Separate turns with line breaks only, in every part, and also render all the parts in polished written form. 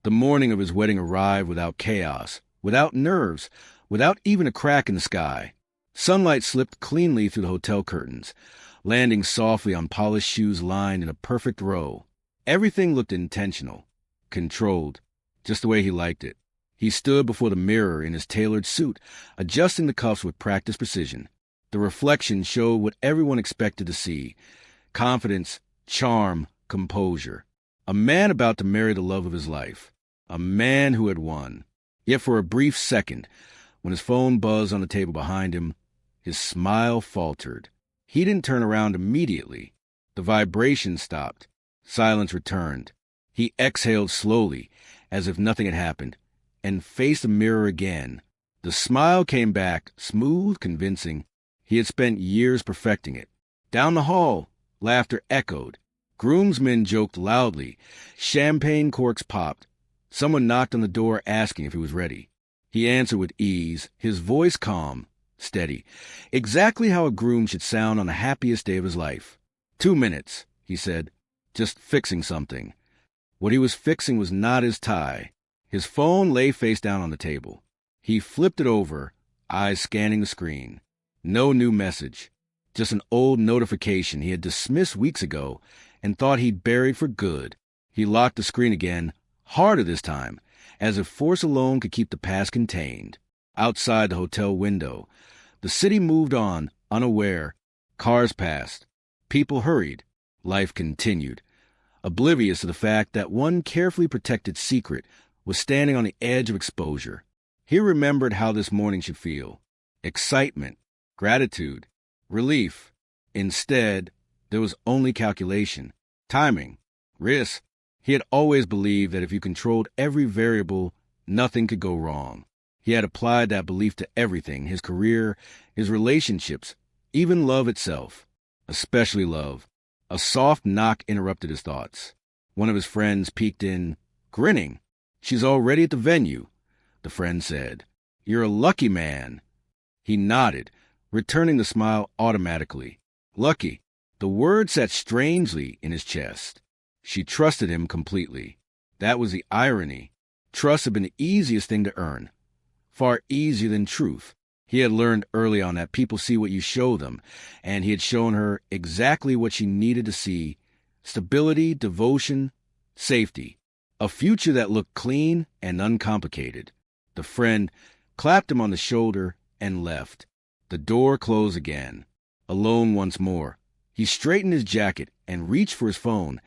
The morning of his wedding arrived without chaos, without nerves, without even a crack in the sky. Sunlight slipped cleanly through the hotel curtains, landing softly on polished shoes lined in a perfect row. Everything looked intentional, controlled, just the way he liked it. He stood before the mirror in his tailored suit, adjusting the cuffs with practiced precision. The reflection showed what everyone expected to see: confidence, charm, composure. A man about to marry the love of his life. A man who had won. Yet for a brief second, when his phone buzzed on the table behind him, his smile faltered. He didn't turn around immediately. The vibration stopped. Silence returned. He exhaled slowly, as if nothing had happened, and faced the mirror again. The smile came back, smooth, convincing. He had spent years perfecting it. Down the hall, laughter echoed. Groomsmen joked loudly. Champagne corks popped. Someone knocked on the door asking if he was ready. He answered with ease, his voice calm, steady. Exactly how a groom should sound on the happiest day of his life. 2 minutes, he said, just fixing something. What he was fixing was not his tie. His phone lay face down on the table. He flipped it over, eyes scanning the screen. No new message. Just an old notification he had dismissed weeks ago and thought he'd buried for good. He locked the screen again, harder this time, as if force alone could keep the past contained. Outside the hotel window, the city moved on, unaware. Cars passed. People hurried. Life continued, oblivious to the fact that one carefully protected secret was standing on the edge of exposure. He remembered how this morning should feel. Excitement, gratitude, relief. Instead, there was only calculation, timing, risk. He had always believed that if you controlled every variable, nothing could go wrong. He had applied that belief to everything: his career, his relationships, even love itself. Especially love. A soft knock interrupted his thoughts. One of his friends peeked in, grinning. "She's already at the venue," the friend said. "You're a lucky man." He nodded, returning the smile automatically. Lucky. The word sat strangely in his chest. She trusted him completely. That was the irony. Trust had been the easiest thing to earn. Far easier than truth. He had learned early on that people see what you show them, and he had shown her exactly what she needed to see: stability, devotion, safety. A future that looked clean and uncomplicated. The friend clapped him on the shoulder and left. The door closed again. Alone once more. He straightened his jacket and reached for his phone,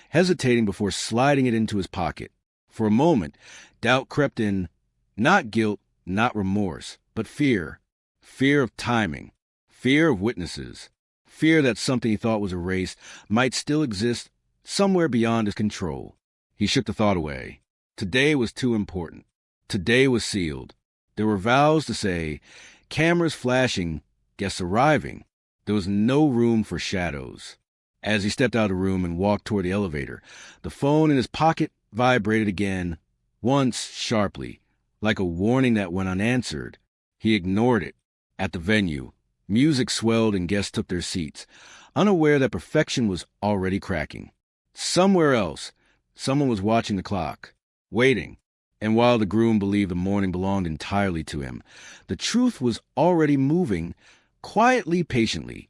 hesitating before sliding it into his pocket. For a moment, doubt crept in. Not guilt, not remorse, but fear. Fear of timing. Fear of witnesses. Fear that something he thought was erased might still exist somewhere beyond his control. He shook the thought away. Today was too important. Today was sealed. There were vows to say, cameras flashing, guests arriving. There was no room for shadows. As he stepped out of the room and walked toward the elevator, the phone in his pocket vibrated again, once sharply, like a warning that went unanswered. He ignored it. At the venue, music swelled and guests took their seats, unaware that perfection was already cracking. Somewhere else, someone was watching the clock, waiting. And while the groom believed the morning belonged entirely to him, the truth was already moving, quietly, patiently,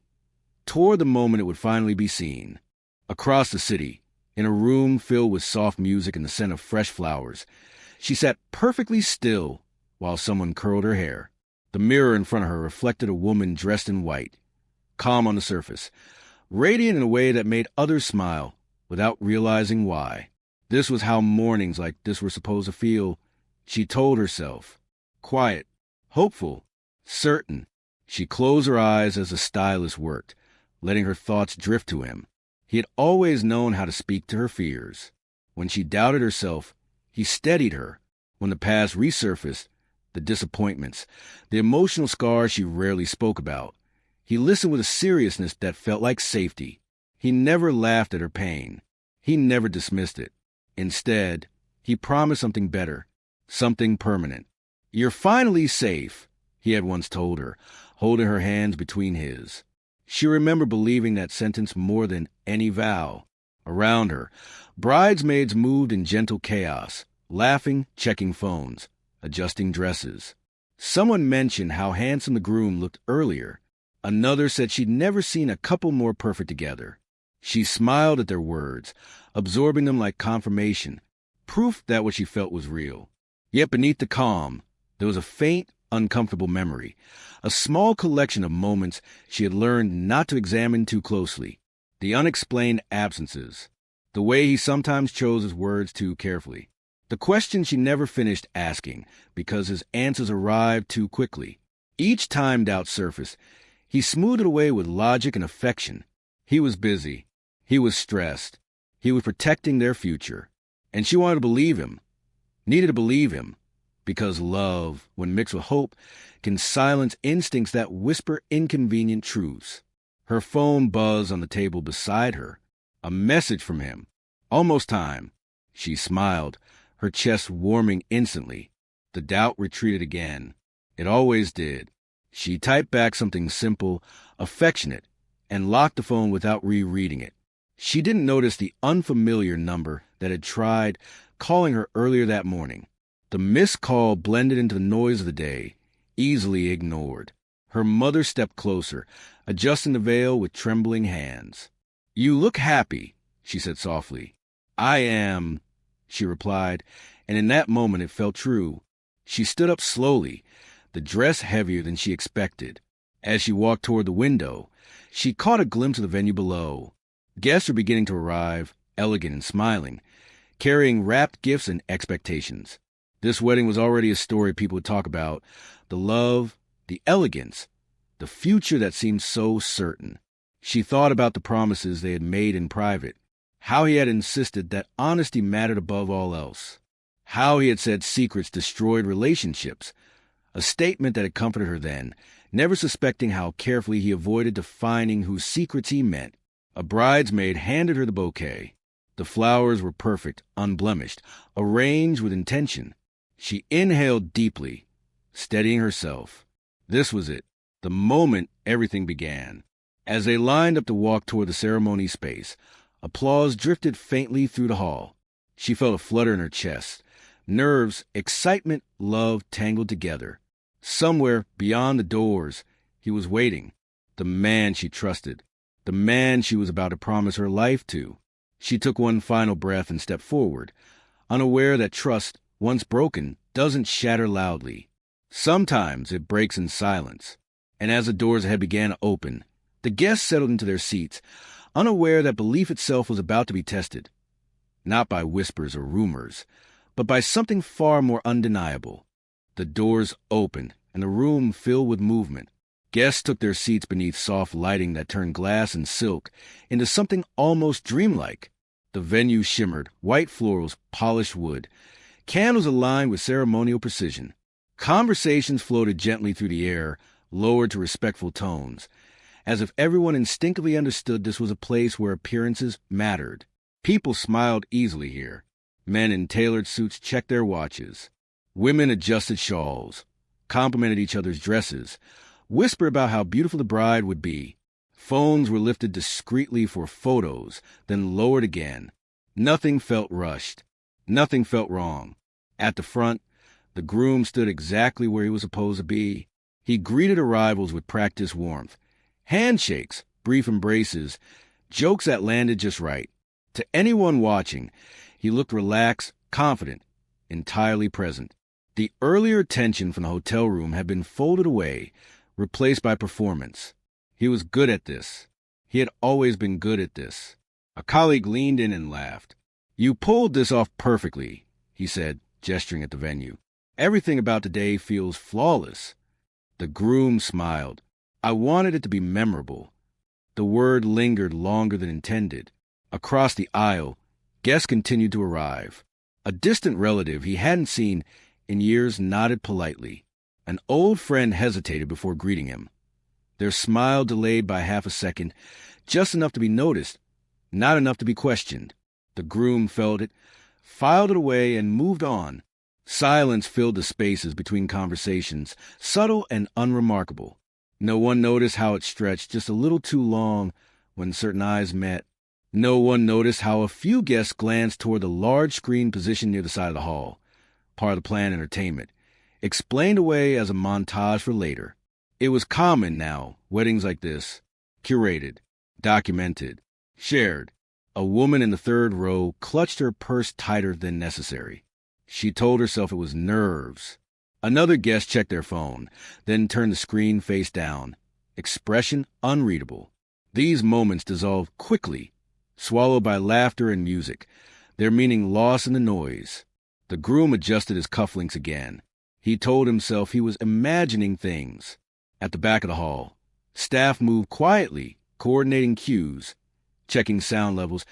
toward the moment it would finally be seen. Across the city, in a room filled with soft music and the scent of fresh flowers, she sat perfectly still while someone curled her hair. The mirror in front of her reflected a woman dressed in white, calm on the surface, radiant in a way that made others smile without realizing why. This was how mornings like this were supposed to feel, she told herself. Quiet, hopeful, certain. She closed her eyes as the stylist worked, letting her thoughts drift to him. He had always known how to speak to her fears. When she doubted herself, he steadied her. When the past resurfaced, the disappointments, the emotional scars she rarely spoke about, he listened with a seriousness that felt like safety. He never laughed at her pain. He never dismissed it. Instead, he promised something better, something permanent. "You're finally safe," he had once told her, holding her hands between his. She remembered believing that sentence more than any vow. Around her, bridesmaids moved in gentle chaos, laughing, checking phones, adjusting dresses. Someone mentioned how handsome the groom looked earlier. Another said she'd never seen a couple more perfect together. She smiled at their words, absorbing them like confirmation, proof that what she felt was real. Yet beneath the calm, there was a faint, uncomfortable memory, a small collection of moments she had learned not to examine too closely, the unexplained absences, the way he sometimes chose his words too carefully, the questions she never finished asking because his answers arrived too quickly. Each time doubt surfaced, he smoothed it away with logic and affection. He was busy. He was stressed. He was protecting their future. And she wanted to believe him, needed to believe him, because love, when mixed with hope, can silence instincts that whisper inconvenient truths. Her phone buzzed on the table beside her. A message from him. Almost time. She smiled, her chest warming instantly. The doubt retreated again. It always did. She typed back something simple, affectionate, and locked the phone without rereading it. She didn't notice the unfamiliar number that had tried calling her earlier that morning. The missed call blended into the noise of the day, easily ignored. Her mother stepped closer, adjusting the veil with trembling hands. "You look happy," she said softly. "I am," she replied, and in that moment it felt true. She stood up slowly, the dress heavier than she expected. As she walked toward the window, she caught a glimpse of the venue below. Guests were beginning to arrive, elegant and smiling, carrying wrapped gifts and expectations. This wedding was already a story people would talk about, the love, the elegance, the future that seemed so certain. She thought about the promises they had made in private, how he had insisted that honesty mattered above all else, how he had said secrets destroyed relationships, a statement that had comforted her then, never suspecting how carefully he avoided defining whose secrets he meant. A bridesmaid handed her the bouquet. The flowers were perfect, unblemished, arranged with intention. She inhaled deeply, steadying herself. This was it, the moment everything began. As they lined up to walk toward the ceremony space, applause drifted faintly through the hall. She felt a flutter in her chest. Nerves, excitement, love tangled together. Somewhere beyond the doors, he was waiting. The man she trusted. The man she was about to promise her life to. She took one final breath and stepped forward, unaware that trust, once broken, doesn't shatter loudly. Sometimes it breaks in silence. And as the doors ahead began to open, the guests settled into their seats, unaware that belief itself was about to be tested. Not by whispers or rumors, but by something far more undeniable. The doors opened, and the room filled with movement. Guests took their seats beneath soft lighting that turned glass and silk into something almost dreamlike. The venue shimmered, white florals, polished wood. Candles aligned with ceremonial precision. Conversations floated gently through the air, lowered to respectful tones, as if everyone instinctively understood this was a place where appearances mattered. People smiled easily here. Men in tailored suits checked their watches. Women adjusted shawls, complimented each other's dresses, whispered about how beautiful the bride would be. Phones were lifted discreetly for photos, then lowered again. Nothing felt rushed. Nothing felt wrong. At the front, the groom stood exactly where he was supposed to be. He greeted arrivals with practiced warmth. Handshakes, brief embraces, jokes that landed just right. To anyone watching, he looked relaxed, confident, entirely present. The earlier tension from the hotel room had been folded away, replaced by performance. He was good at this. He had always been good at this. A colleague leaned in and laughed. "You pulled this off perfectly," he said, gesturing at the venue. "Everything about today feels flawless." The groom smiled. "I wanted it to be memorable." The word lingered longer than intended. Across the aisle, guests continued to arrive. A distant relative he hadn't seen in years nodded politely. An old friend hesitated before greeting him. Their smile delayed by half a second, just enough to be noticed, not enough to be questioned. The groom felt it, filed it away, and moved on. Silence filled the spaces between conversations, subtle and unremarkable. No one noticed how it stretched just a little too long when certain eyes met. No one noticed how a few guests glanced toward the large screen positioned near the side of the hall. part of the planned entertainment, explained away as a montage for later. It was common now, weddings like this, curated, documented, shared. A woman in the third row clutched her purse tighter than necessary. She told herself it was nerves. Another guest checked their phone, then turned the screen face down, expression unreadable. These moments dissolved quickly, swallowed by laughter and music, their meaning lost in the noise. The groom adjusted his cufflinks again. He told himself he was imagining things. At the back of the hall, staff moved quietly, coordinating cues, checking sound levels,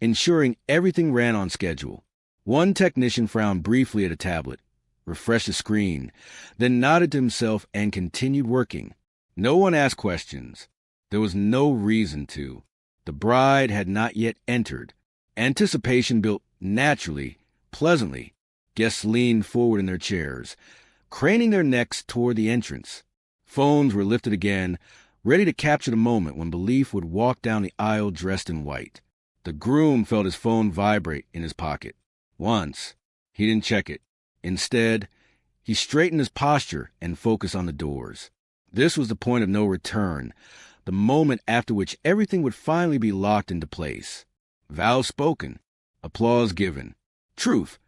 ensuring everything ran on schedule. One technician frowned briefly at a tablet, refreshed the screen, then nodded to himself and continued working. No one asked questions. There was no reason to. The bride had not yet entered. Anticipation built naturally, pleasantly. Guests leaned forward in their chairs, craning their necks toward the entrance. Phones were lifted again, ready to capture the moment when belief would walk down the aisle dressed in white. The groom felt his phone vibrate in his pocket. Once. He didn't check it. Instead, he straightened his posture and focused on the doors. This was the point of no return, the moment after which everything would finally be locked into place. Vows spoken, applause given, truth,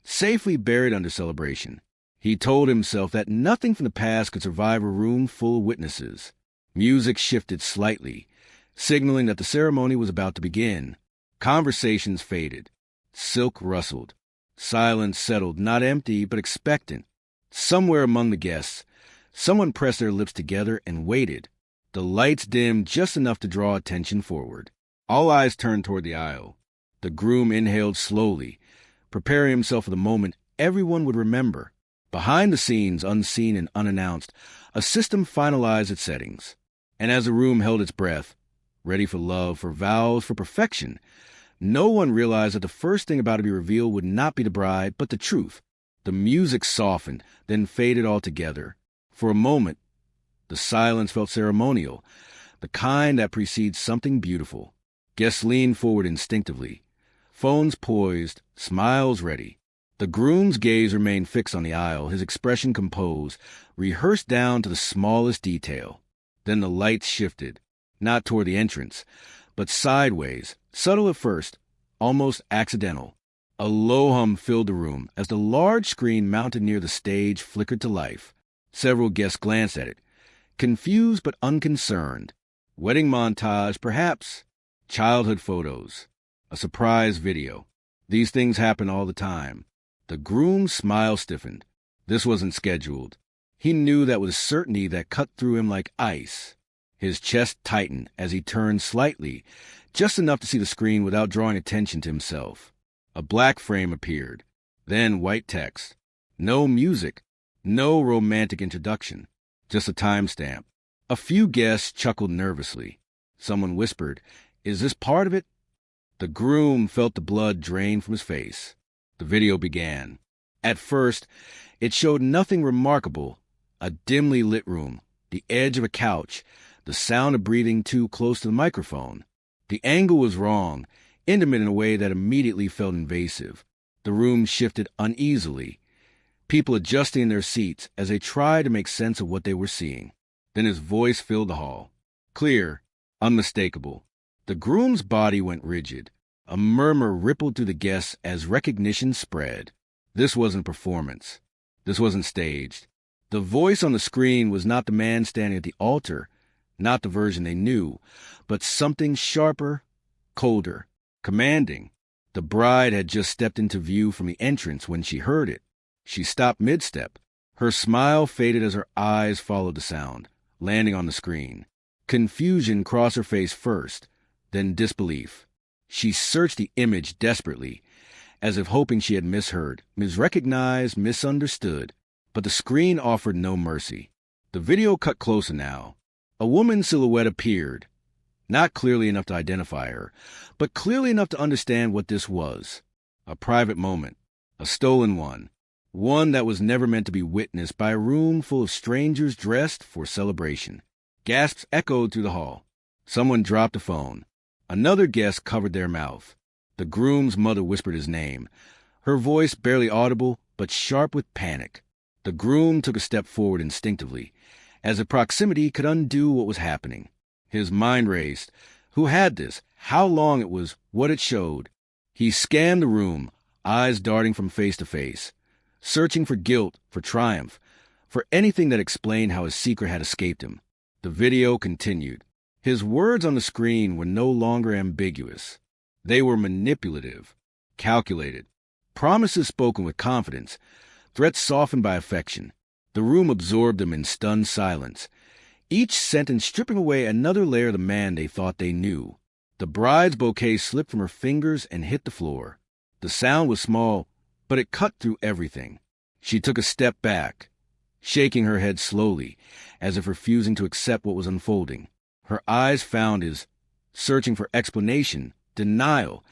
safely buried under celebration. He told himself that nothing from the past could survive a room full of witnesses. Music shifted slightly, signaling that the ceremony was about to begin. Conversations faded. Silk rustled. Silence settled, not empty, but expectant. Somewhere among the guests, someone pressed their lips together and waited. The lights dimmed just enough to draw attention forward. All eyes turned toward the aisle. The groom inhaled slowly, preparing himself for the moment everyone would remember. Behind the scenes, unseen and unannounced, a system finalized its settings. And as the room held its breath, ready for love, for vows, for perfection, no one realized that the first thing about to be revealed would not be the bride, but the truth. The music softened, then faded altogether. For a moment, the silence felt ceremonial, the kind that precedes something beautiful. Guests leaned forward instinctively, phones poised, smiles ready. The groom's gaze remained fixed on the aisle, his expression composed, rehearsed down to the smallest detail. Then the lights shifted, not toward the entrance, but sideways, subtle at first, almost accidental. A low hum filled the room as the large screen mounted near the stage flickered to life. Several guests glanced at it, confused but unconcerned. Wedding montage, perhaps. Childhood photos. A surprise video. These things happen all the time. The groom's smile stiffened. This wasn't scheduled. He knew that with a certainty that cut through him like ice. His chest tightened as he turned slightly, just enough to see the screen without drawing attention to himself. A black frame appeared, then white text. No music, no romantic introduction, just a timestamp. A few guests chuckled nervously. Someone whispered, "Is this part of it?" The groom felt the blood drain from his face. The video began. At first, it showed nothing remarkable. A dimly lit room, the edge of a couch, the sound of breathing too close to the microphone. The angle was wrong, intimate in a way that immediately felt invasive. The room shifted uneasily, people adjusting their seats as they tried to make sense of what they were seeing. Then his voice filled the hall. Clear, unmistakable. The groom's body went rigid. A murmur rippled through the guests as recognition spread. This wasn't performance. This wasn't staged. The voice on the screen was not the man standing at the altar, not the version they knew, but something sharper, colder, commanding. The bride had just stepped into view from the entrance when she heard it. She stopped mid-step. Her smile faded as her eyes followed the sound, landing on the screen. Confusion crossed her face first, then disbelief. She searched the image desperately, as if hoping she had misheard, misrecognized, misunderstood. But the screen offered no mercy. The video cut closer now. A woman's silhouette appeared, not clearly enough to identify her, but clearly enough to understand what this was. A private moment, a stolen one that was never meant to be witnessed by a room full of strangers dressed for celebration. Gasps echoed through the hall. Someone dropped a phone. Another guest covered their mouth. The groom's mother whispered his name, her voice barely audible, but sharp with panic. The groom took a step forward instinctively, as if proximity could undo what was happening. His mind raced. Who had this? How long it was? What it showed? He scanned the room, eyes darting from face to face, searching for guilt, for triumph, for anything that explained how his secret had escaped him. The video continued. His words on the screen were no longer ambiguous. They were manipulative, calculated, promises spoken with confidence, threats softened by affection. The room absorbed them in stunned silence, each sentence stripping away another layer of the man they thought they knew. The bride's bouquet slipped from her fingers and hit the floor. The sound was small, but it cut through everything. She took a step back, shaking her head slowly, as if refusing to accept what was unfolding. Her eyes found his, searching for explanation, denial,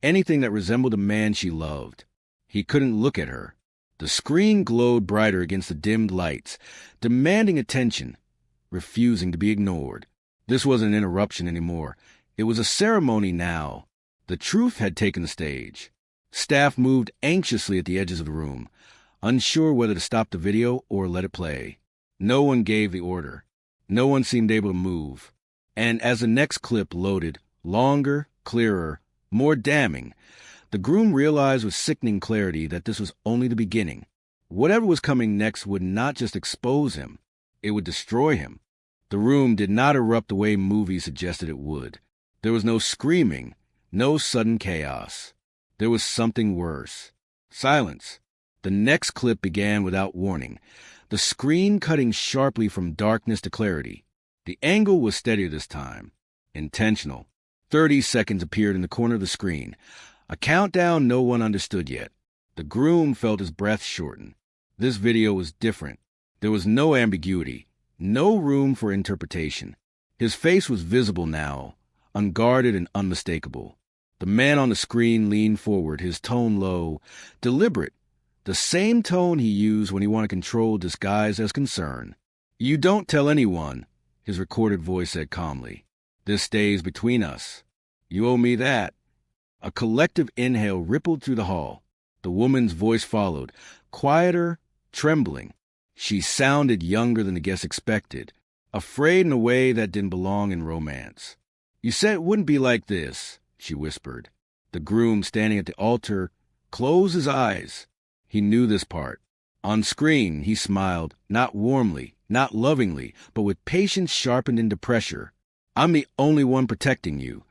anything that resembled a man she loved. He couldn't look at her. The screen glowed brighter against the dimmed lights, demanding attention, refusing to be ignored. This wasn't an interruption anymore. It was a ceremony now. The truth had taken the stage. Staff moved anxiously at the edges of the room, unsure whether to stop the video or let it play. No one gave the order. No one seemed able to move. And as the next clip loaded, longer, clearer, more damning, the groom realized with sickening clarity that this was only the beginning. Whatever was coming next would not just expose him, it would destroy him. The room did not erupt the way movies suggested it would. There was no screaming, no sudden chaos. There was something worse. Silence. The next clip began without warning, the screen cutting sharply from darkness to clarity. The angle was steadier this time, intentional. 30 seconds appeared in the corner of the screen, a countdown no one understood yet. The groom felt his breath shorten. This video was different. There was no ambiguity, no room for interpretation. His face was visible now, unguarded and unmistakable. The man on the screen leaned forward, his tone low, deliberate, the same tone he used when he wanted control disguised as concern. "You don't tell anyone," his recorded voice said calmly. "This stays between us. You owe me that." A collective inhale rippled through the hall. The woman's voice followed, quieter, trembling. She sounded younger than the guests expected, afraid in a way that didn't belong in romance. "You said it wouldn't be like this," she whispered. The groom, standing at the altar, closed his eyes. He knew this part. On screen, he smiled, not warmly, not lovingly, but with patience sharpened into pressure. "I'm the only one protecting you,"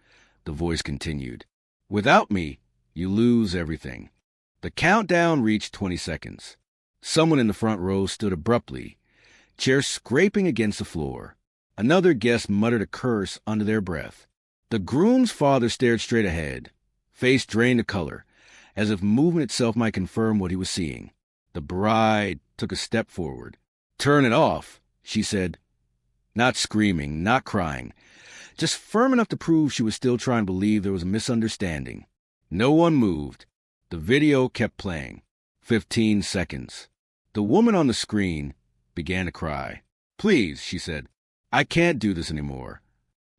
the voice continued. "Without me, you lose everything." The countdown reached 20 seconds. Someone in the front row stood abruptly, chair scraping against the floor. Another guest muttered a curse under their breath. The groom's father stared straight ahead, face drained of color, as if movement itself might confirm what he was seeing. The bride took a step forward. "Turn it off," she said, not screaming, not crying, just firm enough to prove she was still trying to believe there was a misunderstanding. No one moved. The video kept playing. 15 seconds. The woman on the screen began to cry. "Please," she said, "I can't do this anymore."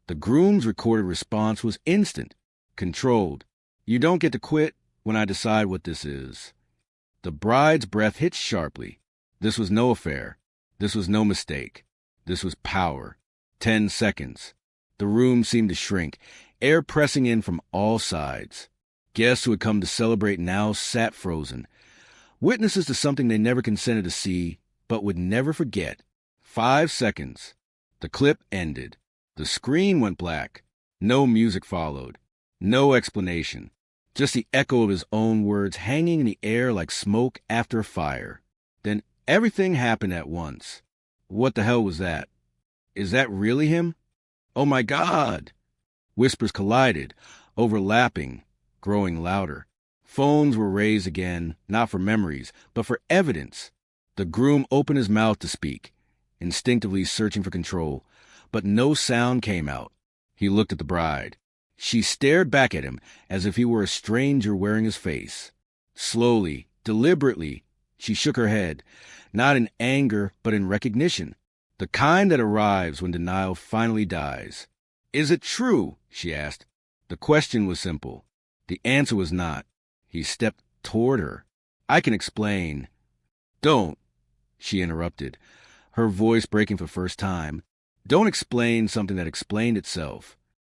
The groom's recorded response was instant, controlled. "You don't get to quit when I decide what this is." The bride's breath hit sharply. This was no affair. This was no mistake. This was power. 10 seconds. The room seemed to shrink, air pressing in from all sides. Guests who had come to celebrate now sat frozen, witnesses to something they never consented to see, but would never forget. 5 seconds. The clip ended. The screen went black. No music followed. No explanation. Just the echo of his own words hanging in the air like smoke after a fire. Then everything happened at once. What the hell was that? Is that really him? "Oh my God!" Whispers collided, overlapping, growing louder. Phones were raised again, not for memories, but for evidence. The groom opened his mouth to speak, instinctively searching for control, but no sound came out. He looked at the bride. She stared back at him as if he were a stranger wearing his face. Slowly, deliberately, she shook her head, not in anger but in recognition, the kind that arrives when denial finally dies. "Is it true?" she asked. The question was simple. The answer was not. He stepped toward her. I can explain. Don't, she interrupted, her voice breaking for the first time. Don't explain something that explained itself.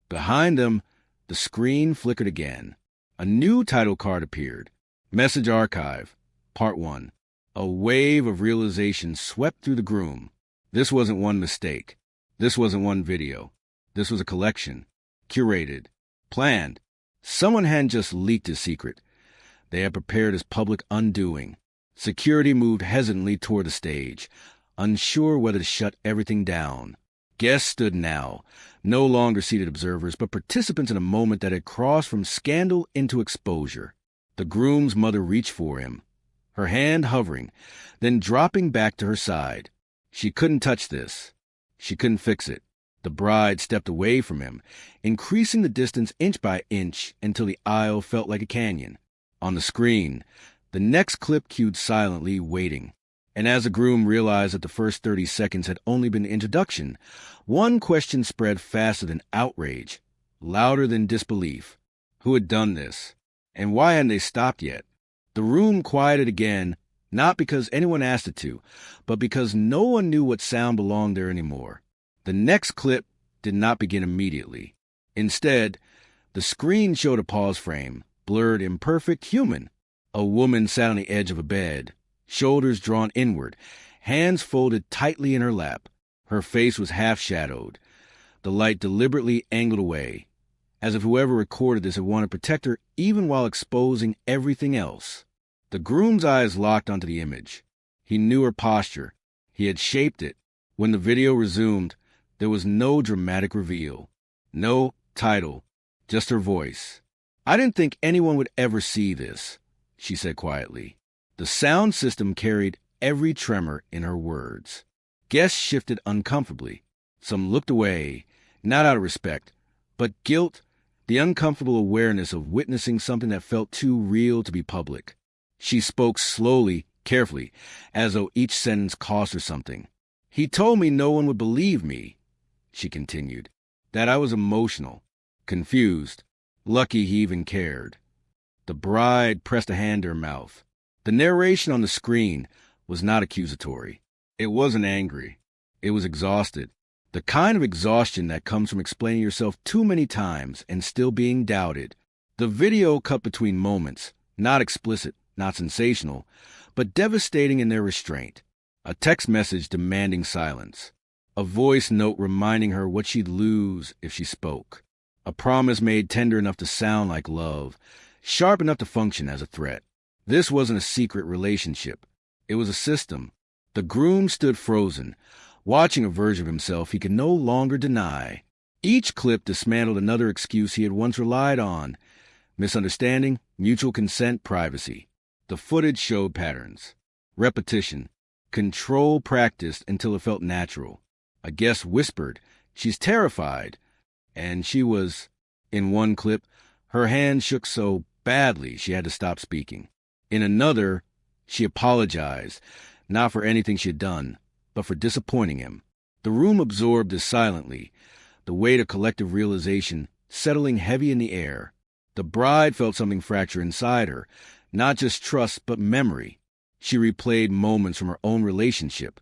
Behind them, the screen flickered again. A new title card appeared. Message Archive, Part 1. A wave of realization swept through the groom. This wasn't one mistake. This wasn't one video. This was a collection. Curated. Planned. Someone hadn't just leaked his secret. They had prepared his public undoing. Security moved hesitantly toward the stage, unsure whether to shut everything down. Guests stood now, no longer seated observers, but participants in a moment that had crossed from scandal into exposure. The groom's mother reached for him, her hand hovering, then dropping back to her side. She couldn't touch this. She couldn't fix it. The bride stepped away from him, increasing the distance inch by inch until the aisle felt like a canyon. On the screen, the next clip cued silently, waiting. And as the groom realized that the first 30 seconds had only been the introduction, one question spread faster than outrage, louder than disbelief. Who had done this? And why hadn't they stopped yet? The room quieted again, not because anyone asked it to, but because no one knew what sound belonged there anymore. The next clip did not begin immediately. Instead, the screen showed a pause frame, blurred, imperfect, human. A woman sat on the edge of a bed, shoulders drawn inward, hands folded tightly in her lap. Her face was half-shadowed, the light deliberately angled away, as if whoever recorded this had wanted to protect her even while exposing everything else. The groom's eyes locked onto the image. He knew her posture. He had shaped it. When the video resumed, there was no dramatic reveal, no title, just her voice. I didn't think anyone would ever see this, she said quietly. The sound system carried every tremor in her words. Guests shifted uncomfortably. Some looked away, not out of respect, but guilt, the uncomfortable awareness of witnessing something that felt too real to be public. She spoke slowly, carefully, as though each sentence cost her something. He told me no one would believe me, she continued, that I was emotional, confused, lucky he even cared. The bride pressed a hand to her mouth. The narration on the screen was not accusatory. It wasn't angry. It was exhausted. The kind of exhaustion that comes from explaining yourself too many times and still being doubted. The video cut between moments, not explicit, not sensational, but devastating in their restraint. A text message demanding silence. A voice note reminding her what she'd lose if she spoke. A promise made tender enough to sound like love, sharp enough to function as a threat. This wasn't a secret relationship. It was a system. The groom stood frozen, watching a version of himself he could no longer deny. Each clip dismantled another excuse he had once relied on. Misunderstanding, mutual consent, privacy. The footage showed patterns. Repetition. Control practiced until it felt natural. A guest whispered, "She's terrified." And she was. In one clip, her hand shook so badly she had to stop speaking. In another, she apologized, not for anything she had done, but for disappointing him. The room absorbed this silently, the weight of collective realization settling heavy in the air. The bride felt something fracture inside her, not just trust, but memory. She replayed moments from her own relationship,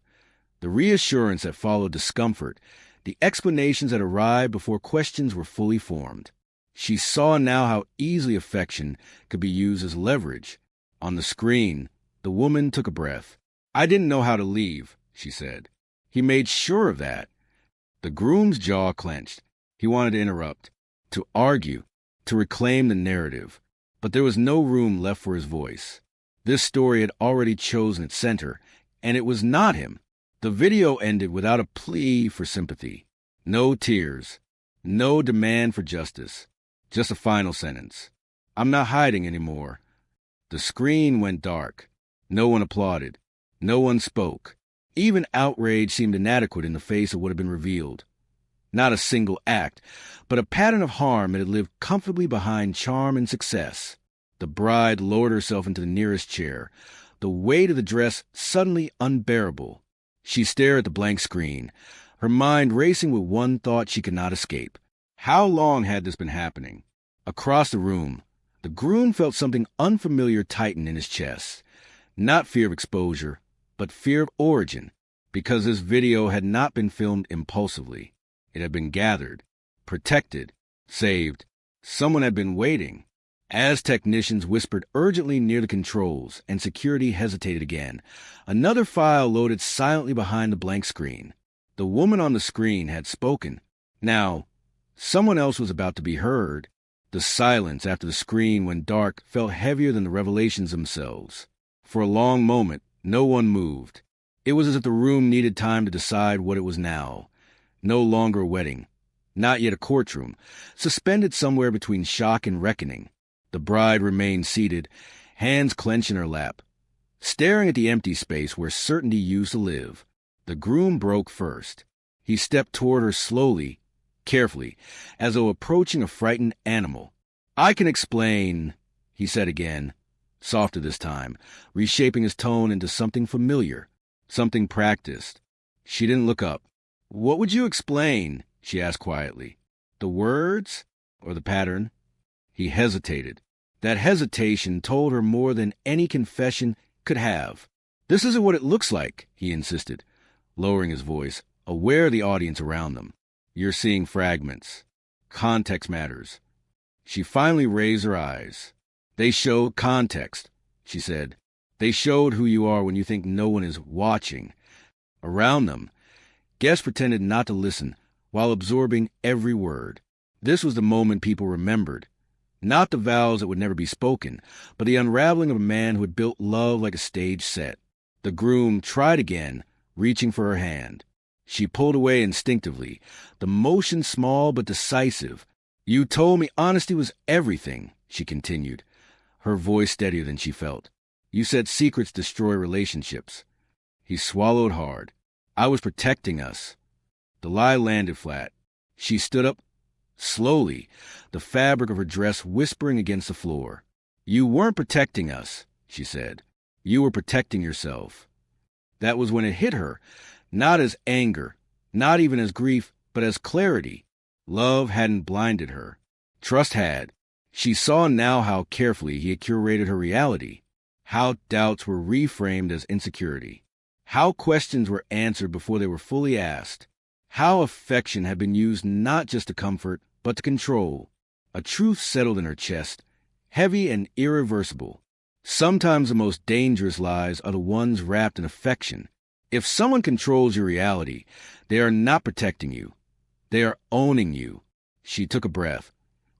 the reassurance that followed discomfort, the explanations that arrived before questions were fully formed. She saw now how easily affection could be used as leverage. On the screen, the woman took a breath. "I didn't know how to leave," she said. He made sure of that. The groom's jaw clenched. He wanted to interrupt, to argue, to reclaim the narrative. But there was no room left for his voice. This story had already chosen its center, and it was not him. The video ended without a plea for sympathy. No tears. No demand for justice. Just a final sentence. "I'm not hiding anymore." The screen went dark. No one applauded. No one spoke. Even outrage seemed inadequate in the face of what had been revealed. Not a single act, but a pattern of harm that had lived comfortably behind charm and success. The bride lowered herself into the nearest chair, the weight of the dress suddenly unbearable. She stared at the blank screen, her mind racing with one thought she could not escape. How long had this been happening? Across the room, the groom felt something unfamiliar tighten in his chest. Not fear of exposure, but fear of origin, because this video had not been filmed impulsively. It had been gathered, protected, saved. Someone had been waiting. As technicians whispered urgently near the controls and security hesitated again, another file loaded silently behind the blank screen. The woman on the screen had spoken. Now, someone else was about to be heard. The silence after the screen went dark felt heavier than the revelations themselves. For a long moment, no one moved. It was as if the room needed time to decide what it was now. No longer a wedding. Not yet a courtroom. Suspended somewhere between shock and reckoning. The bride remained seated, hands clenched in her lap, staring at the empty space where certainty used to live. The groom broke first. He stepped toward her slowly, carefully, as though approaching a frightened animal. "I can explain," he said again, softer this time, reshaping his tone into something familiar, something practiced. She didn't look up. "What would you explain?" she asked quietly. "The words or the pattern?" He hesitated. That hesitation told her more than any confession could have. "This isn't what it looks like," he insisted, lowering his voice, aware of the audience around them. "You're seeing fragments. Context matters." She finally raised her eyes. "They showed context," she said. "They showed who you are when you think no one is watching." Around them, guests pretended not to listen while absorbing every word. This was the moment people remembered. Not the vows that would never be spoken, but the unraveling of a man who had built love like a stage set. The groom tried again, reaching for her hand. She pulled away instinctively, the motion small but decisive. "You told me honesty was everything," she continued, her voice steadier than she felt. "You said secrets destroy relationships." He swallowed hard. "I was protecting us." The lie landed flat. She stood up, slowly, the fabric of her dress whispering against the floor. "You weren't protecting us," she said. "You were protecting yourself." That was when it hit her, not as anger, not even as grief, but as clarity. Love hadn't blinded her. Trust had. She saw now how carefully he had curated her reality, how doubts were reframed as insecurity, how questions were answered before they were fully asked, how affection had been used not just to comfort, but to control. A truth settled in her chest, heavy and irreversible. Sometimes the most dangerous lies are the ones wrapped in affection. If someone controls your reality, they are not protecting you. They are owning you. She took a breath,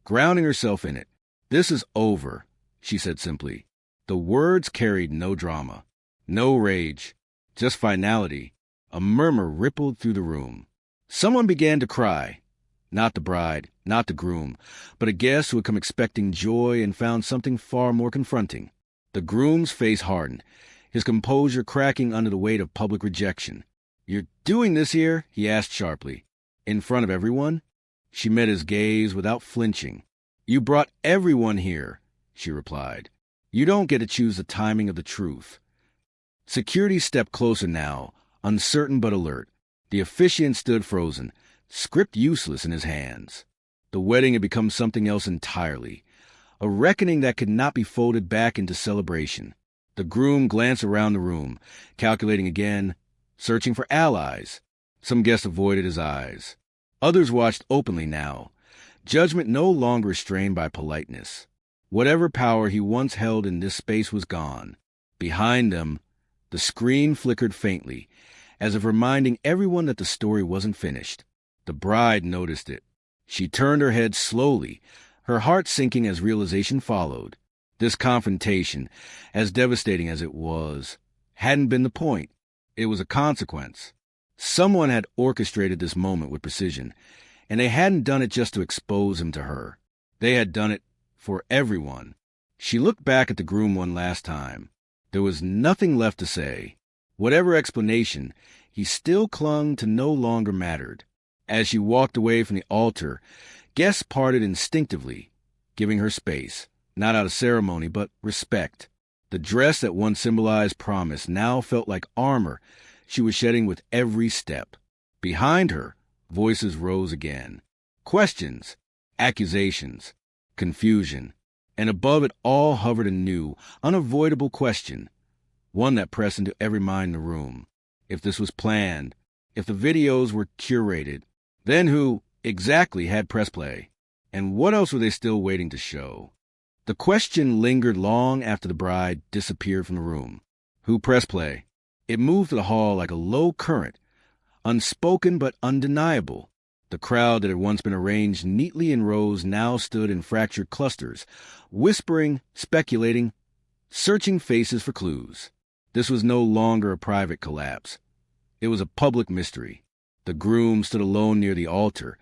grounding herself in it. "This is over," she said simply. The words carried no drama, no rage, just finality. A murmur rippled through the room. Someone began to cry. Not the bride, not the groom, but a guest who had come expecting joy and found something far more confronting. The groom's face hardened, his composure cracking under the weight of public rejection. "You're doing this here?" he asked sharply. "In front of everyone?" She met his gaze without flinching. "You brought everyone here," she replied. "You don't get to choose the timing of the truth." Security stepped closer now, uncertain but alert. The officiant stood frozen, script useless in his hands. The wedding had become something else entirely, a reckoning that could not be folded back into celebration. The groom glanced around the room, calculating again, searching for allies. Some guests avoided his eyes. Others watched openly now, judgment no longer restrained by politeness. Whatever power he once held in this space was gone. Behind them, the screen flickered faintly, as if reminding everyone that the story wasn't finished. The bride noticed it. She turned her head slowly, her heart sinking as realization followed. This confrontation, as devastating as it was, hadn't been the point. It was a consequence. Someone had orchestrated this moment with precision, and they hadn't done it just to expose him to her. They had done it for everyone. She looked back at the groom one last time. There was nothing left to say. Whatever explanation, he still clung to no longer mattered. As she walked away from the altar, guests parted instinctively, giving her space, not out of ceremony, but respect. The dress that once symbolized promise now felt like armor she was shedding with every step. Behind her, voices rose again. Questions, accusations, confusion, and above it all hovered a new, unavoidable question. one that pressed into every mind in the room. If this was planned, if the videos were curated, then who exactly had press play? And what else were they still waiting to show? The question lingered long after the bride disappeared from the room. Who pressed play? It moved through the hall like a low current, unspoken but undeniable. The crowd that had once been arranged neatly in rows now stood in fractured clusters, whispering, speculating, searching faces for clues. This was no longer a private collapse. It was a public mystery. The groom stood alone near the altar,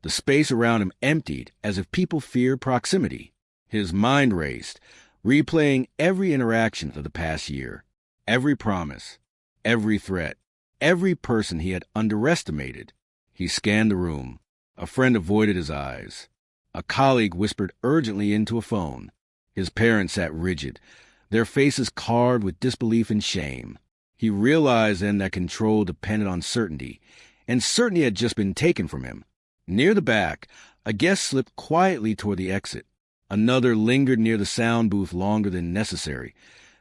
the space around him emptied as if people feared proximity. His mind raced, replaying every interaction of the past year, every promise, every threat, every person he had underestimated. He scanned the room. A friend avoided his eyes. A colleague whispered urgently into a phone. His parents sat rigid, their faces carved with disbelief and shame. He realized then that control depended on certainty, and certainty had just been taken from him. Near the back, a guest slipped quietly toward the exit. Another lingered near the sound booth longer than necessary,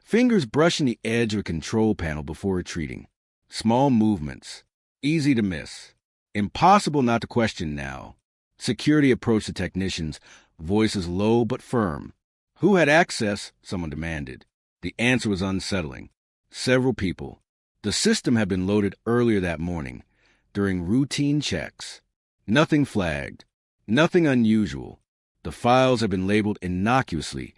fingers brushing the edge of a control panel before retreating. Small movements, easy to miss, impossible not to question now. Security approached the technicians, voices low but firm. Who had access? Someone demanded. The answer was unsettling. Several people. The system had been loaded earlier that morning, during routine checks. Nothing flagged, nothing unusual. The files had been labeled innocuously,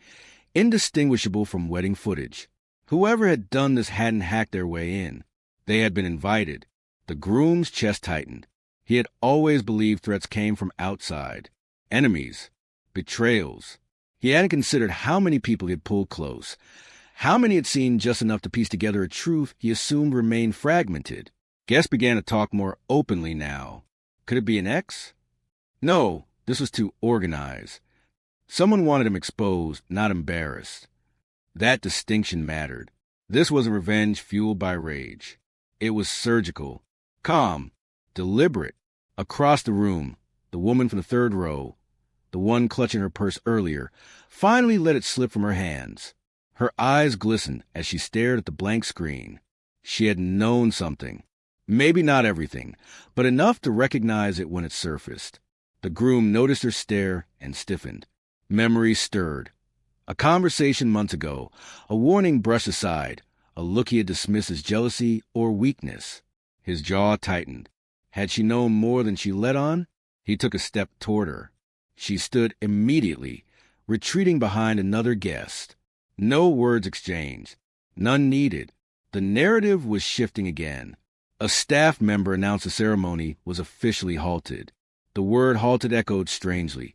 indistinguishable from wedding footage. Whoever had done this hadn't hacked their way in. They had been invited. The groom's chest tightened. He had always believed threats came from outside. Enemies. Betrayals. He hadn't considered how many people he had pulled close, how many had seen just enough to piece together a truth he assumed remained fragmented. Guests began to talk more openly now. Could it be an ex? No, this was too organized. Someone wanted him exposed, not embarrassed. That distinction mattered. This wasn't revenge fueled by rage. It was surgical, calm, deliberate. Across the room, the woman from the third row, the one clutching her purse earlier, finally let it slip from her hands. Her eyes glistened as she stared at the blank screen. She had known something. Maybe not everything, but enough to recognize it when it surfaced. The groom noticed her stare and stiffened. Memories stirred. A conversation months ago, a warning brushed aside, a look he had dismissed as jealousy or weakness. His jaw tightened. Had she known more than she let on? He took a step toward her. She stood immediately, retreating behind another guest. No words exchanged. None needed. The narrative was shifting again. A staff member announced the ceremony was officially halted. The word halted echoed strangely,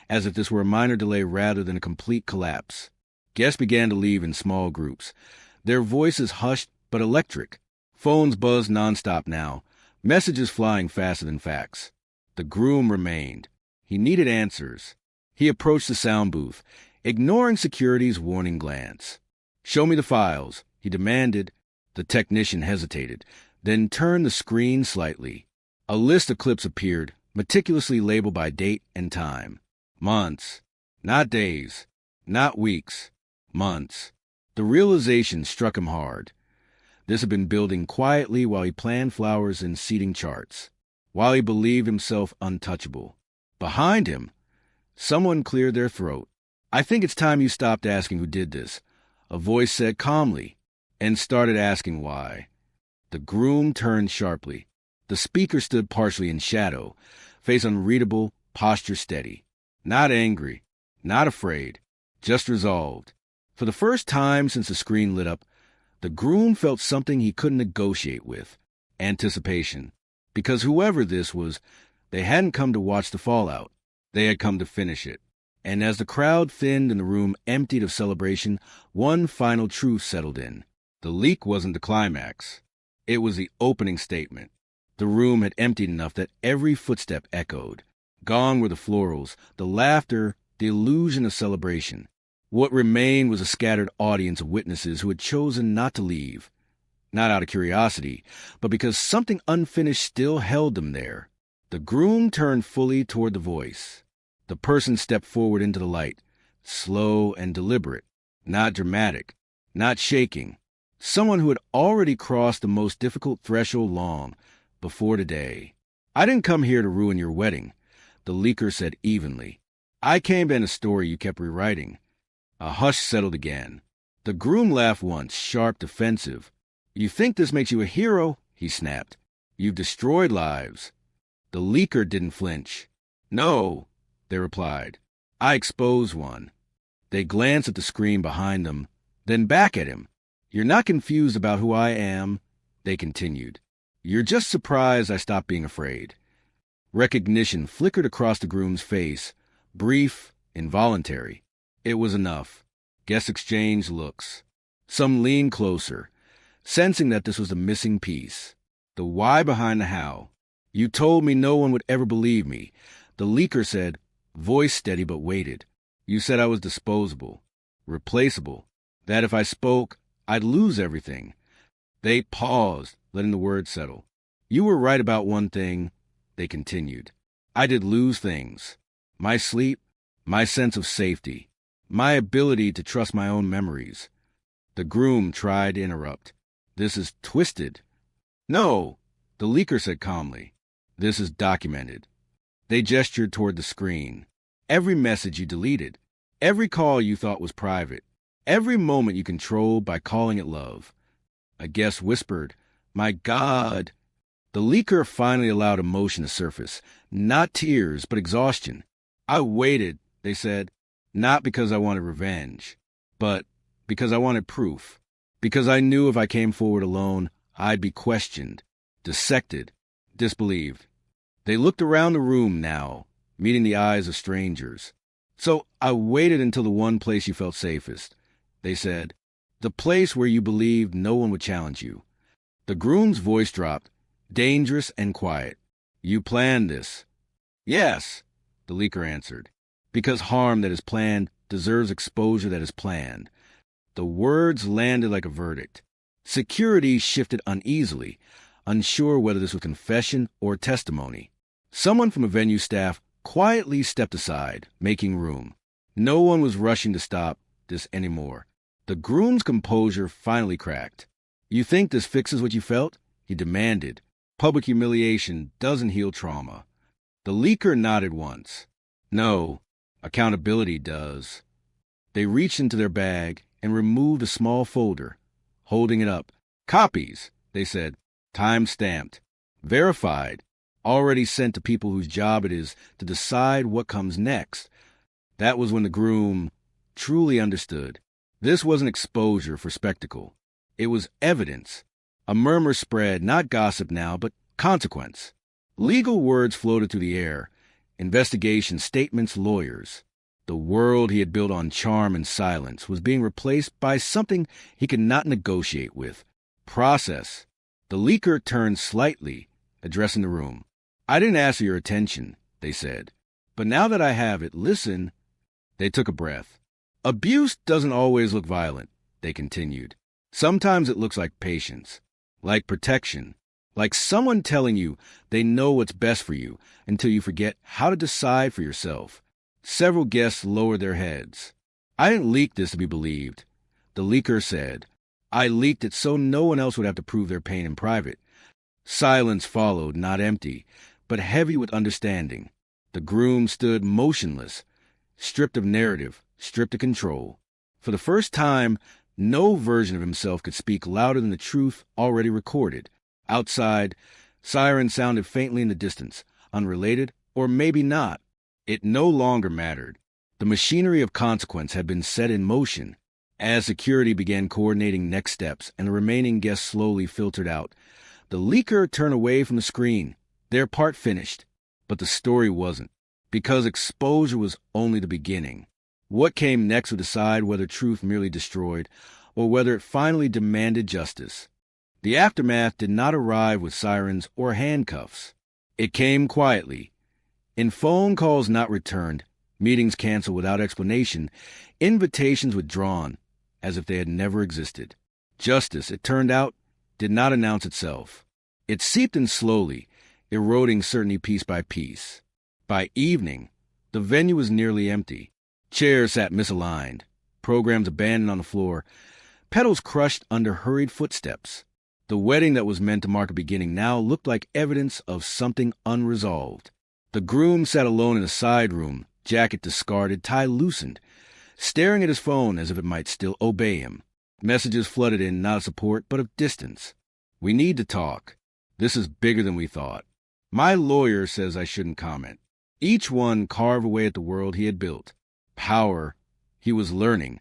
as if this were a minor delay rather than a complete collapse. Guests began to leave in small groups, their voices hushed but electric. Phones buzzed nonstop now, messages flying faster than facts. The groom remained. He needed answers. He approached the sound booth, ignoring security's warning glance. "Show me the files," he demanded. The technician hesitated, then turned the screen slightly. A list of clips appeared, meticulously labeled by date and time. Months. Not days. Not weeks. Months. The realization struck him hard. This had been building quietly while he planned flowers and seating charts, while he believed himself untouchable. Behind him, someone cleared their throat. "I think it's time you stopped asking who did this," a voice said calmly, and started asking why. The groom turned sharply. The speaker stood partially in shadow, face unreadable, posture steady. Not angry, not afraid, just resolved. For the first time since the screen lit up, the groom felt something he couldn't negotiate with: anticipation. Because whoever this was, they hadn't come to watch the fallout. They had come to finish it. And as the crowd thinned and the room emptied of celebration, one final truth settled in. The leak wasn't the climax. It was the opening statement. The room had emptied enough that every footstep echoed. Gone were the florals, the laughter, the illusion of celebration. What remained was a scattered audience of witnesses who had chosen not to leave. Not out of curiosity, but because something unfinished still held them there. The groom turned fully toward the voice. The person stepped forward into the light, slow and deliberate, not dramatic, not shaking, Someone who had already crossed the most difficult threshold long before today. "I didn't come here to ruin your wedding," the leaker said evenly. "I came to end a story you kept rewriting." A hush settled again. The groom laughed once, sharp, defensive. "You think this makes you a hero?" he snapped. "You've destroyed lives." The leaker didn't flinch. "No," they replied. "I exposed one." They glanced at the screen behind them, then back at him. "You're not confused about who I am," they continued. "You're just surprised I stopped being afraid." Recognition flickered across the groom's face, brief, involuntary. It was enough. Guests exchanged looks. Some leaned closer, sensing that this was the missing piece. The why behind the how. "You told me no one would ever believe me," the leaker said, voice steady but weighted. "You said I was disposable, replaceable, that if I spoke, I'd lose everything." They paused, letting the words settle. "You were right about one thing," they continued. "I did lose things. My sleep, my sense of safety, my ability to trust my own memories." The groom tried to interrupt. "This is twisted." "No," the leaker said calmly. "This is documented." They gestured toward the screen. "Every message you deleted, every call you thought was private, every moment you controlled by calling it love." A guest whispered, "My God." The leaker finally allowed emotion to surface. Not tears, but exhaustion. "I waited," they said, "not because I wanted revenge, but because I wanted proof. Because I knew if I came forward alone, I'd be questioned, dissected, disbelieved." They looked around the room now, meeting the eyes of strangers. "So I waited until the one place you felt safest," they said. "The place where you believed no one would challenge you." The groom's voice dropped, dangerous and quiet. "You planned this." "Yes," the leaker answered, "because harm that is planned deserves exposure that is planned." The words landed like a verdict. Security shifted uneasily, unsure whether this was confession or testimony. Someone from a venue staff quietly stepped aside, making room. No one was rushing to stop this anymore. The groom's composure finally cracked. "You think this fixes what you felt?" he demanded. "Public humiliation doesn't heal trauma." The leaker nodded once. "No, accountability does." They reached into their bag and removed a small folder, holding it up. "Copies," they said, time-stamped, verified, already sent to people whose job it is to decide what comes next. That was when the groom truly understood. This wasn't exposure for spectacle. It was evidence. A murmur spread, not gossip now, but consequence. Legal words floated through the air. Investigation statements, lawyers. The world he had built on charm and silence was being replaced by something he could not negotiate with. Process. The leaker turned slightly, addressing the room. "I didn't ask for your attention," they said. "But now that I have it, listen." They took a breath. "Abuse doesn't always look violent," they continued. "Sometimes it looks like patience, like protection, like someone telling you they know what's best for you until you forget how to decide for yourself." Several guests lowered their heads. "I didn't leak this to be believed," the leaker said. "I leaked it so no one else would have to prove their pain in private." Silence followed, not empty, but heavy with understanding. The groom stood motionless, stripped of narrative, stripped of control. For the first time, no version of himself could speak louder than the truth already recorded. Outside, sirens sounded faintly in the distance, unrelated, or maybe not. It no longer mattered. The machinery of consequence had been set in motion. As security began coordinating next steps and the remaining guests slowly filtered out, the leaker turned away from the screen. Their part finished, but the story wasn't, because exposure was only the beginning. What came next would decide whether truth merely destroyed or whether it finally demanded justice. The aftermath did not arrive with sirens or handcuffs. It came quietly. In phone calls not returned, meetings canceled without explanation, invitations withdrawn as if they had never existed. Justice, it turned out, did not announce itself. It seeped in slowly, eroding certainty piece by piece. By evening, the venue was nearly empty. Chairs sat misaligned, programs abandoned on the floor, petals crushed under hurried footsteps. The wedding that was meant to mark a beginning now looked like evidence of something unresolved. The groom sat alone in a side room, jacket discarded, tie loosened, staring at his phone as if it might still obey him. Messages flooded in, not of support, but of distance. "We need to talk. This is bigger than we thought. My lawyer says I shouldn't comment." Each one carved away at the world he had built. Power, he was learning,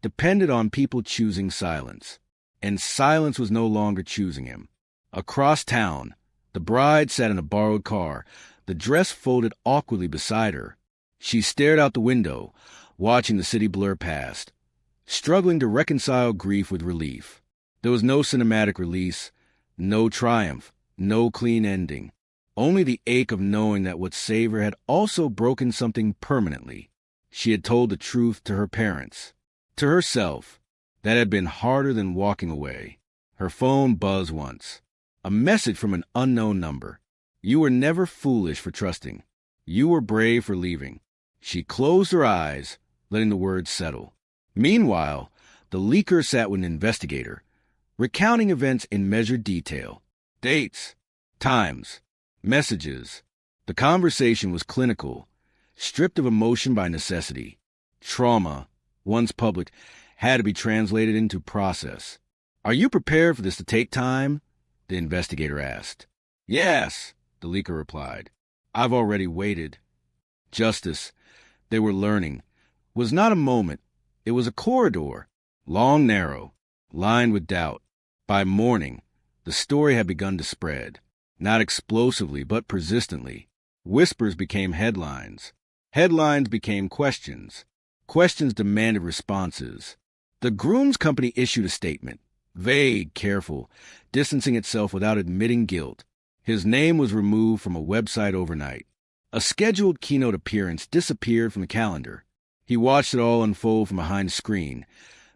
depended on people choosing silence. And silence was no longer choosing him. Across town, the bride sat in a borrowed car, the dress folded awkwardly beside her. She stared out the window, watching the city blur past, struggling to reconcile grief with relief. There was no cinematic release, no triumph, no clean ending. Only the ache of knowing that what saved her had also broken something permanently. She had told the truth to her parents, to herself. That had been harder than walking away. Her phone buzzed once. A message from an unknown number. "You were never foolish for trusting. You were brave for leaving." She closed her eyes, letting the words settle. Meanwhile, the leaker sat with an investigator, recounting events in measured detail. Dates, times, messages. The conversation was clinical, stripped of emotion by necessity. Trauma, once public, had to be translated into process. "Are you prepared for this to take time?" the investigator asked. "Yes," the leaker replied. "I've already waited." Justice, they were learning, was not a moment. It was a corridor, long, narrow, lined with doubt. By morning, the story had begun to spread, not explosively but persistently. Whispers became headlines. Headlines became questions. Questions demanded responses. The groom's company issued a statement, vague, careful, distancing itself without admitting guilt. His name was removed from a website overnight. A scheduled keynote appearance disappeared from the calendar. He watched it all unfold from behind a screen,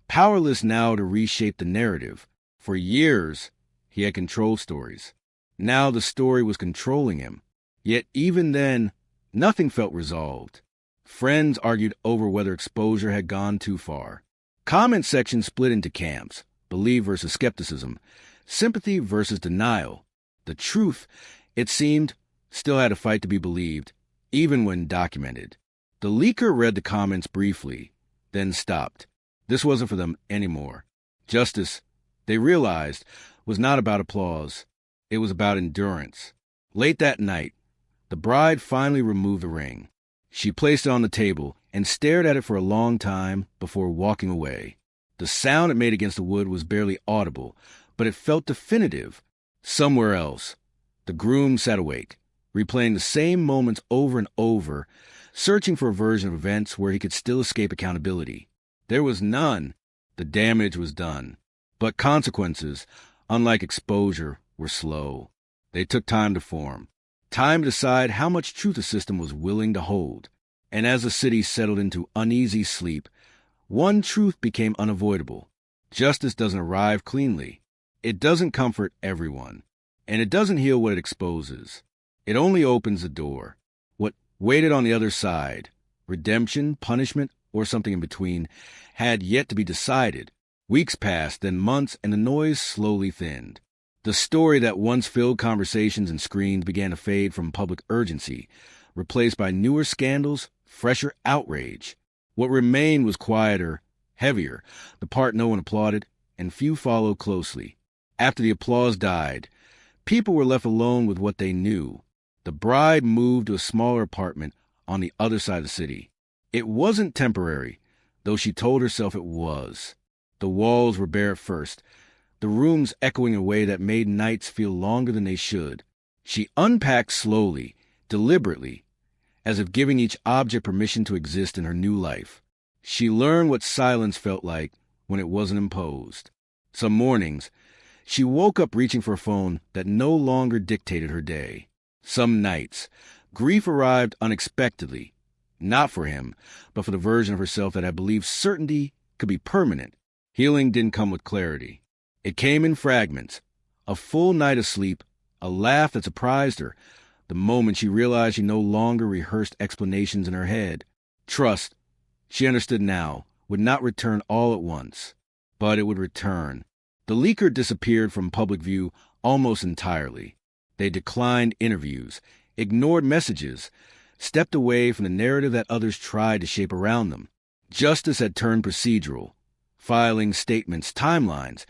powerless now to reshape the narrative. For years, he had controlled stories. Now the story was controlling him. Yet even then, nothing felt resolved. Friends argued over whether exposure had gone too far. Comment sections split into camps, belief versus skepticism, sympathy versus denial. The truth, it seemed, still had a fight to be believed, even when documented. The leaker read the comments briefly, then stopped. This wasn't for them anymore. Justice, they realized, was not about applause. It was about endurance. Late that night, the bride finally removed the ring. She placed it on the table and stared at it for a long time before walking away. The sound it made against the wood was barely audible, but it felt definitive. Somewhere else, the groom sat awake, replaying the same moments over and over, searching for a version of events where he could still escape accountability. There was none. The damage was done. But consequences, unlike exposure, were slow. They took time to form. Time to decide how much truth the system was willing to hold. And as the city settled into uneasy sleep, one truth became unavoidable. Justice doesn't arrive cleanly. It doesn't comfort everyone. And it doesn't heal what it exposes. It only opens the door. What waited on the other side, redemption, punishment, or something in between, had yet to be decided. Weeks passed, then months, and the noise slowly thinned. The story that once filled conversations and screens began to fade from public urgency, replaced by newer scandals, fresher outrage. What remained was quieter, heavier, the part no one applauded, and few followed closely. After the applause died, people were left alone with what they knew. The bride moved to a smaller apartment on the other side of the city. It wasn't temporary, though she told herself it was. The walls were bare at first, the rooms echoing in a way that made nights feel longer than they should. She unpacked slowly, deliberately, as if giving each object permission to exist in her new life. She learned what silence felt like when it wasn't imposed. Some mornings, she woke up reaching for a phone that no longer dictated her day. Some nights, grief arrived unexpectedly, not for him, but for the version of herself that had believed certainty could be permanent. Healing didn't come with clarity. It came in fragments. A full night of sleep, a laugh that surprised her, the moment she realized she no longer rehearsed explanations in her head. Trust, she understood now, would not return all at once. but it would return. The leaker disappeared from public view almost entirely. They declined interviews, ignored messages, stepped away from the narrative that others tried to shape around them. Justice had turned procedural, filing statements, timelines,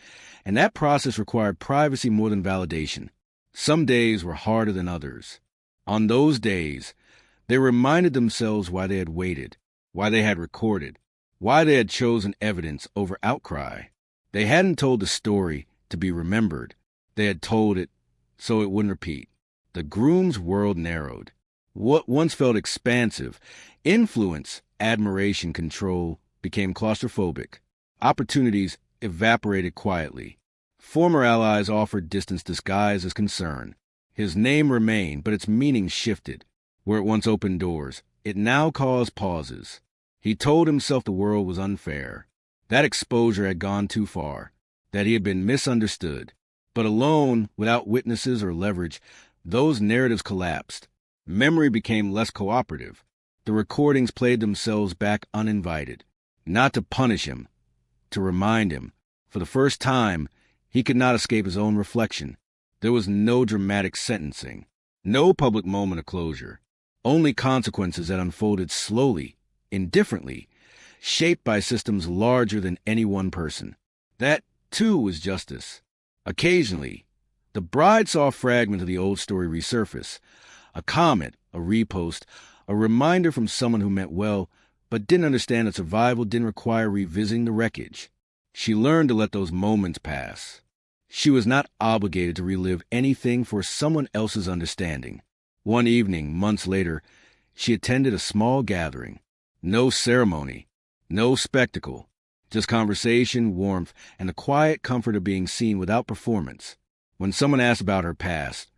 and that process required privacy more than validation. Some days were harder than others. On those days, they reminded themselves why they had waited, why they had recorded, why they had chosen evidence over outcry. They hadn't told the story to be remembered. They had told it so it wouldn't repeat. The groom's world narrowed. What once felt expansive, influence, admiration, control, became claustrophobic. Opportunities evaporated quietly. Former allies offered distance disguised as concern. His name remained, but its meaning shifted. Where it once opened doors, it now caused pauses. He told himself the world was unfair. That exposure had gone too far, that he had been misunderstood. But alone, without witnesses or leverage, those narratives collapsed. Memory became less cooperative. The recordings played themselves back uninvited. Not to punish him, to remind him. For the first time, he could not escape his own reflection. There was no dramatic sentencing, no public moment of closure, only consequences that unfolded slowly, indifferently, shaped by systems larger than any one person. That, too, was justice. Occasionally, the bride saw a fragment of the old story resurface, a comment, a repost, a reminder from someone who meant well, but didn't understand that survival didn't require revisiting the wreckage. She learned to let those moments pass. She was not obligated to relive anything for someone else's understanding. One evening, months later, she attended a small gathering. No ceremony, no spectacle, just conversation, warmth, and the quiet comfort of being seen without performance. When someone asked about her past,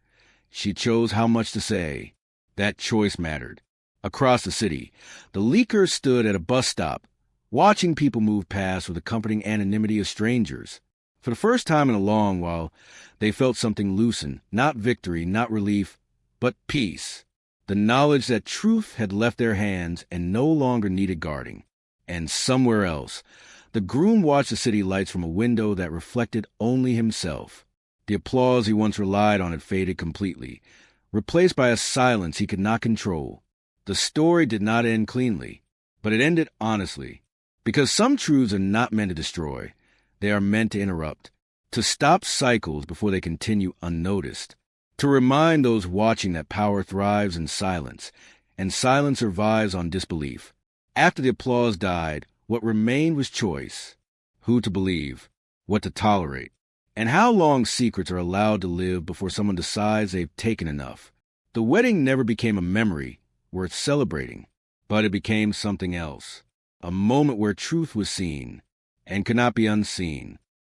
she chose how much to say. That choice mattered. Across the city, the leaker stood at a bus stop, watching people move past with the comforting anonymity of strangers. For the first time in a long while, they felt something loosen, not victory, not relief, but peace. The knowledge that truth had left their hands and no longer needed guarding. And somewhere else, the groom watched the city lights from a window that reflected only himself. The applause he once relied on had faded completely, replaced by a silence he could not control. The story did not end cleanly, but it ended honestly. Because some truths are not meant to destroy. They are meant to interrupt, to stop cycles before they continue unnoticed, to remind those watching that power thrives in silence, and silence survives on disbelief. After the applause died, what remained was choice. Who to believe, what to tolerate, and how long secrets are allowed to live before someone decides they've taken enough. The wedding never became a memory worth celebrating, but it became something else, a moment where truth was seen and could not be unseen.